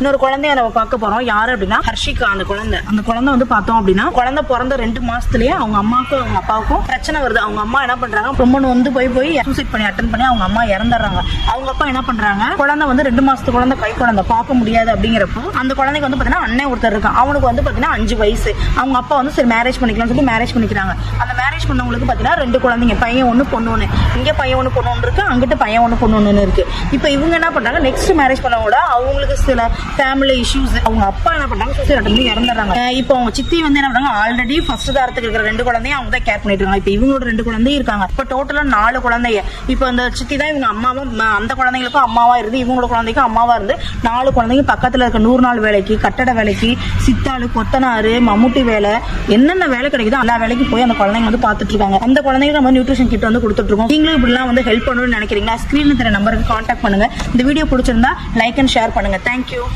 இன்னொரு குழந்தைய நம்ம பார்க்க போறோம். யாரு அப்படின்னா ஹர்ஷிகா. அந்த குழந்தை வந்து பார்த்தோம் அப்படின்னா குழந்தை பிறந்த 2 மாசத்துலயே அவங்க அம்மாவுக்கும் அவங்க அப்பாவுக்கும் பிரச்சனை வருது. அவங்க அம்மா என்ன பண்றாங்க, ரொம்ப வந்து போய் சூசைட் பண்ணி அட்டன் பண்ணி அவங்க அம்மா இறந்துடுறாங்க. அவங்க அப்பா என்ன பண்றாங்க, குழந்தை வந்து 2 மாசத்து குழந்தை, கை குழந்தை, பார்க்க முடியாது அப்படிங்கிறப்போ அந்த குழந்தைக்கு வந்து பாத்தீங்கன்னா அண்ணன் ஒருத்தர் இருக்கான். அவனுக்கு வந்து பாத்தீங்கன்னா 5 வயசு. அவங்க அப்பா வந்து சரி மேரேஜ் பண்ணிக்கலாம்னு சொல்லி மேரேஜ் பண்ணிக்கிறாங்க. அந்த மேரேஜ் பண்ணவங்களுக்கு பாத்தீங்கன்னா 2 குழந்தைங்க, பையன் 1 பொண்ணு 1. இங்க பையன் 1 பொண்ணு 1 இருக்கு, அங்கிட்ட பையன் 1 பொண்ணு 1 இருக்கு. இப்போ இவங்க என்ன பண்றாங்க, நெக்ஸ்ட் மேரேஜ் பண்ணவோட அவங்களுக்கு சில ஃபேமிலி இஷ்யூஸ், அவங்க அப்பா என்ன பண்றாங்க சூசைட் அட்டன் பண்ணி இறந்துடுறாங்க. இப்போ அவங்க சித்தி வந்து என்ன பண்றாங்க, ஆல்ரெடி ஃபர்ஸ்ட் தாரத்துக்கு இருக்கிற 2 குழந்தையும் அவங்க தான் கேர் பண்ணிட்டு இருக்காங்க. இப்போ இவங்களோட 2 குழந்தையும் இருக்காங்க. இப்போ டோட்டலா 4 குழந்தைங்க. இப்போ அந்த சித்தி தான் இவங்க அம்மாவும், அந்த குழந்தைங்களுக்கும் அம்மாவா இருந்து இவங்களோட குழந்தைக்கும் அம்மாவா இருந்து 4 குழந்தைங்க பக்கத்துல இருக்க 100 நாள் வேலைக்கு, கட்டட வேலைக்கு, சித்தாளு, கொத்தனாரு, மம்முட்டி வேலை, என்னென்ன வேலை கிடைக்குதோ எல்லா வேலைக்கு போய் அந்த குழந்தைங்க வந்து பாத்துட்டு இருக்காங்க. அந்த குழந்தைங்க நம்ம நியூட்ரிஷன் கிட் வந்து கொடுத்துட்டு இருக்கோம். நீங்களும் இப்படிலாம் வந்து ஹெல்ப் பண்ணணும்னு நினைக்கிறீங்களா? ஸ்கிரீன்ல தெரிய நம்பருக்கு கான்டாக்ட் பண்ணுங்க. இந்த வீடியோ பிடிச்சிருந்தா லைக் அண்ட் ஷேர் பண்ணுங்க. தேங்க்யூ.